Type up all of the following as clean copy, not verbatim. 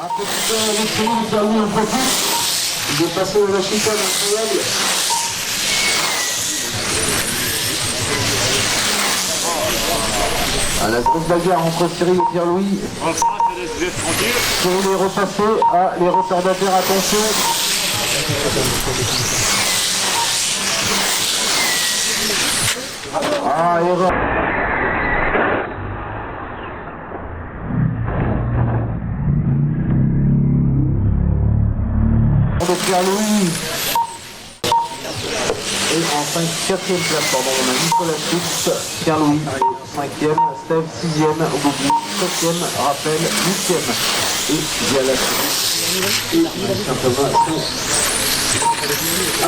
Un petit peu avec celui qui a eu un profil. Il est passé au Washington incroyable. À la grosse bagarre entre Cyril et Pierre-Louis. Cyril est repassé. Ah, les retardataires, attention. Ah, erreur. De Pierre-Louis. Et en 4e place, pardon, on a Nicolas Schultz, Pierre-Louis, 5e, Steve, 6e, Obougui, 7e, Raphaël, 8e. Et Diala et Saint-Thomas sont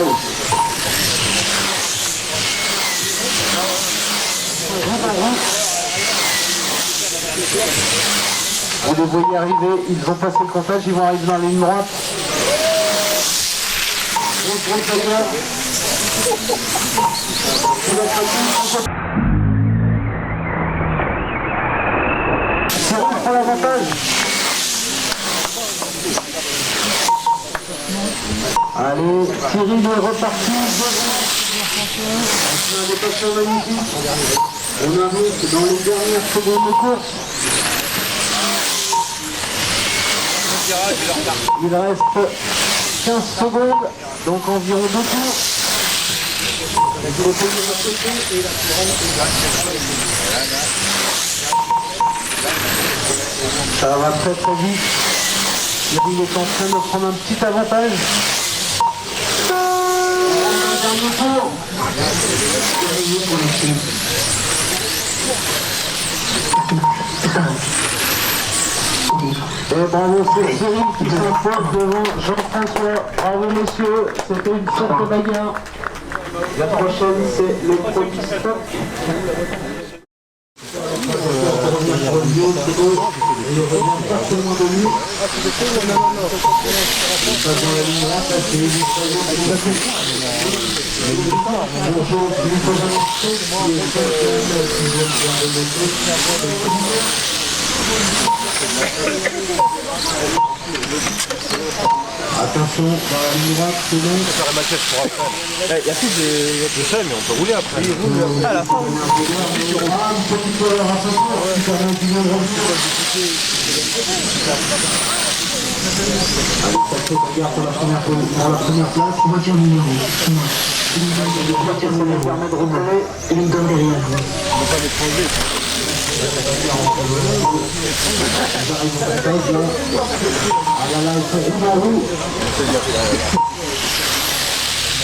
out. Vous les voyez arriver, ils vont passer le comptage, ils vont arriver dans la ligne droite. Cyril prend l'avantage. Allez, Cyril est reparti. Un dépassement magnifique. On arrive dans les dernières secondes de course. Il reste 15 secondes, donc environ 2 tours. Ça va très très vite. Cyril est en train de prendre un petit avantage. Dernier tour. Et bravo, c'est Cyril qui s'impose devant Jean-François. Bravo messieurs, c'était une sorte bagarre. La prochaine c'est le produit stop. Attention, dans la ligne droite, c'est bon. On va faire la maquette pour après. Il n'y a plus de chaîne, mais on peut rouler après. Il roule à la fin. Pour la première place, voiture numéro 1. La voiture, ça nous permet de repérer une donne derrière. On ne peut pas l'étranger. Ah là là, ils sont vraiment roux.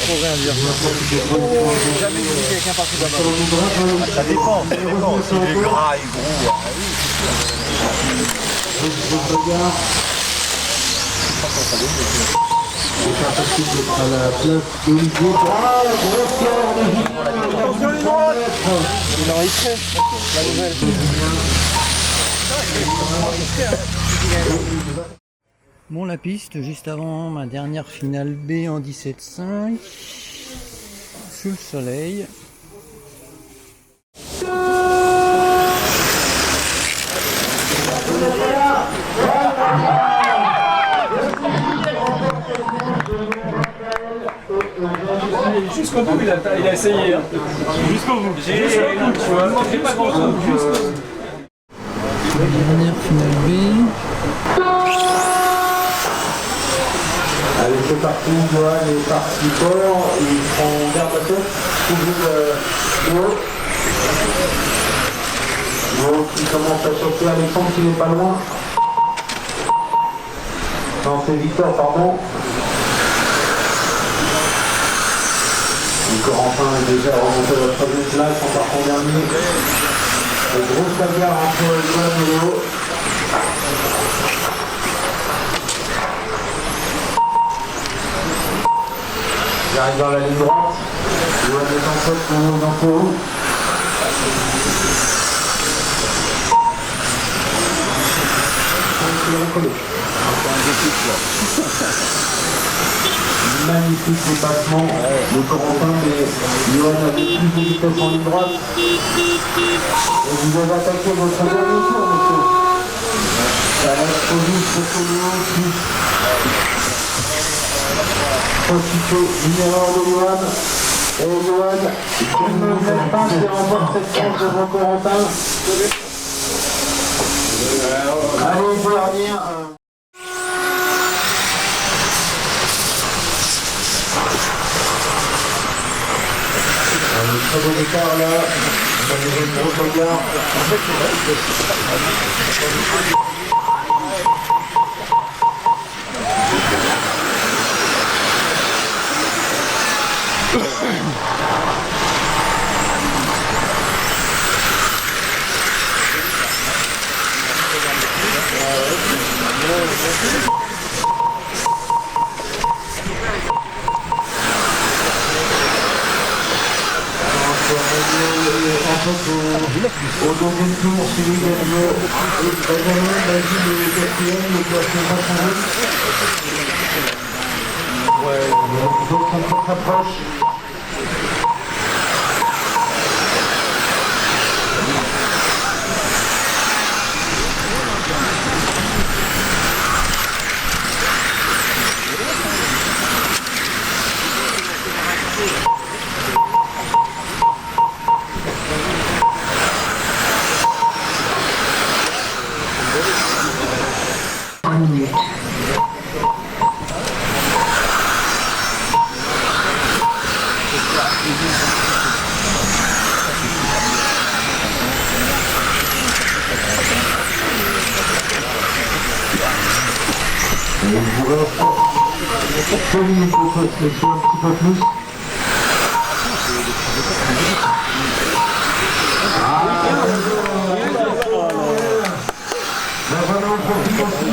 Faut rien dire. J'ai jamais vu quelqu'un partir d'abord. Ça dépend. S'il est gras et gros. C'est impossible d'être à la place d'Olivier. Ah, la grosse guerre. Il enregistrait la nouvelle. Bon, la piste, juste avant ma dernière finale B en 17.5, sous le soleil. Jusqu'au bout, il a essayé. Hein. Jusqu'au bout. J'ai pas grand-chose. Jusqu'au bout. Dernière finale B. Allez, c'est parti, Johan est parti fort, il prend garde à tête, toujours l'eau. L'eau qui commence à choquer Alexandre qui n'est pas loin. Non, c'est Victor, pardon. Et Corentin est déjà remonté à la 3e place en partant dernier. Une grosse bagarre entre Johan et Léo. J'arrive dans la ligne droite. Johan est en faute pour nous dans Pau. Magnifique dépassement de Corentin, mais Johan avait plus de vitesse en ligne droite. Et vous avez attaqué votre dernier tour, monsieur. Ça va être juste plus. Francisco, numéro de Johan. Et Johan, il ne laisse pas qui remporte cette course devant Corentin. Allez, dernière. Un très bon écart là. On va donner une grosse regard. Au deuxième tour, celui de Benjamin, Basile le quatrième, le classement va changer. Ouais, donc on se rapproche. Il vous reste 2 minutes pour se laisser un petit peu plus. Voilà, on profite aussi.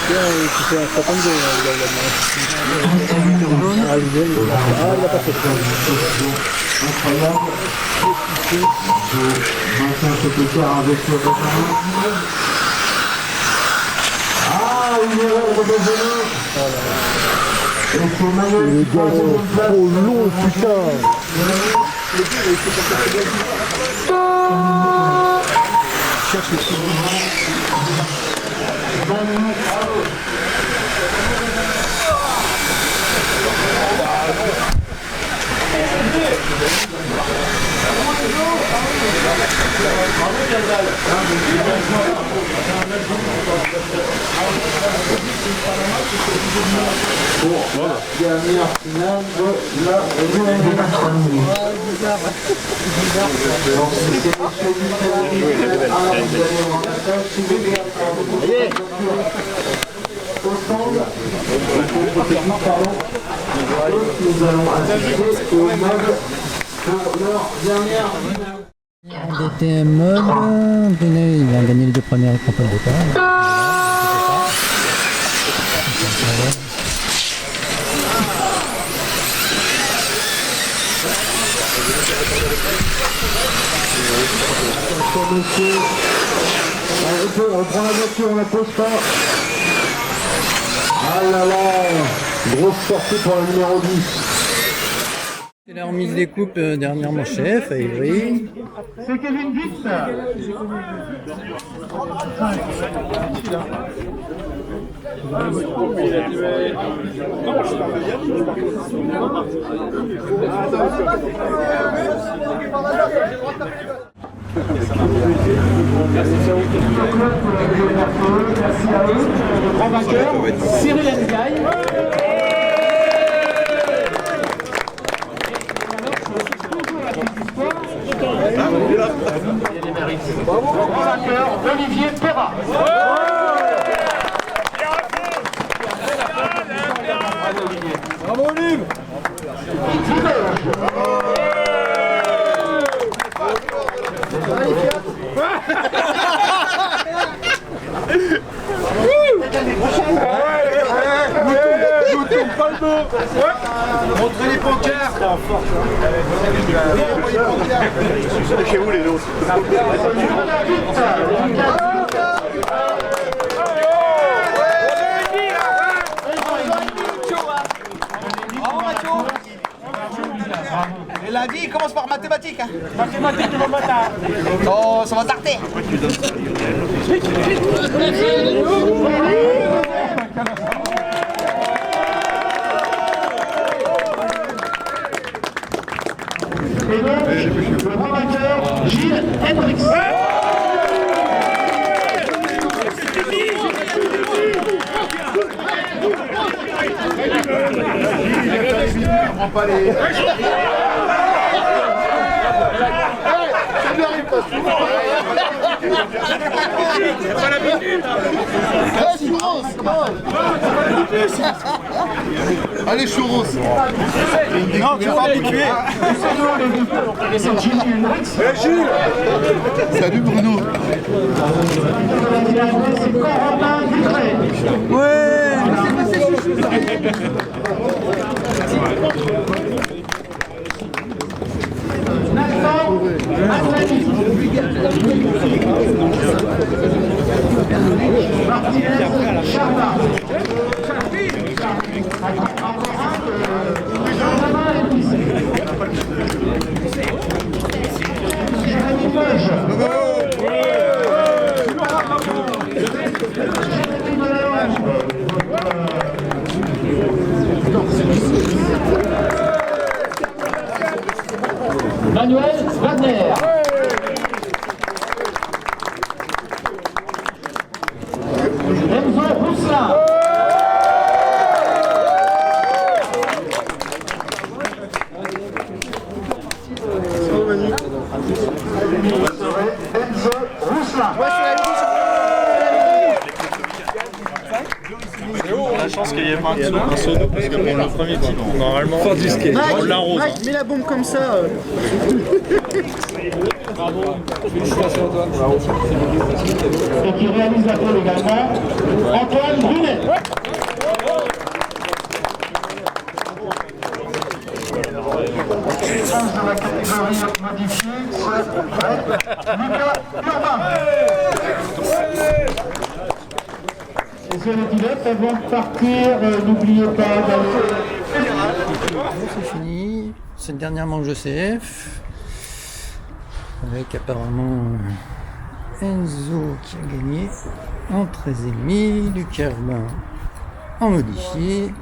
Tu fais un 32, il a pas fait incroyable. Vincent cet écart avec le Benjamin. Ah, une erreur de Benjamin. Et c'est Manuel qui passe en place. trop long, putain. Cherche les trucs. Pour la dernière finale de la réunion. Donc c'était monsieur Michel. Alors vous allez en attaque, si vous voulez au stand, nous allons assister au mode pour leur dernière finale. DTM mode, il a gagné les 2 premières épreuves de départ. Monsieur, on reprend la voiture, on la pose pas. Ah là là, grosse sortie pour le numéro 10. C'est la remise des coupes dernièrement chef à Ivry. C'est Kevin Dix. Merci à eux. Le grand vainqueur, Cyril Ndiaye. Le grand vainqueur, Olivier Perra. Bravo, Olive. Montrez les pancartes. C'est chez vous les autres. La vie commence par mathématiques. Hein. Mathématiques, tu vas matin. Oh, ça va tarder. Et donc, le grand vainqueur, Gilles Hendrix. Allez, churros. Non, tu vas pas habitué. Salut Bruno. Manuel Wagner. Enzo Rousselin. Enzo Rousselin. La chance qu'il y ait pas un pseudo parce que pour le premier petit, normalement, on l'arrose. Mets la bombe comme ça. Et qui réalise la pole également, Antoine Brunet. Dans la catégorie modifiée, c'est Lucas Urbain. Messieurs les pilotes, avant de partir, n'oubliez pas d'aller... C'est fini. C'est une dernière manche de CF. Avec apparemment Enzo qui a gagné en 13,5, Lucas Urbain en modifié.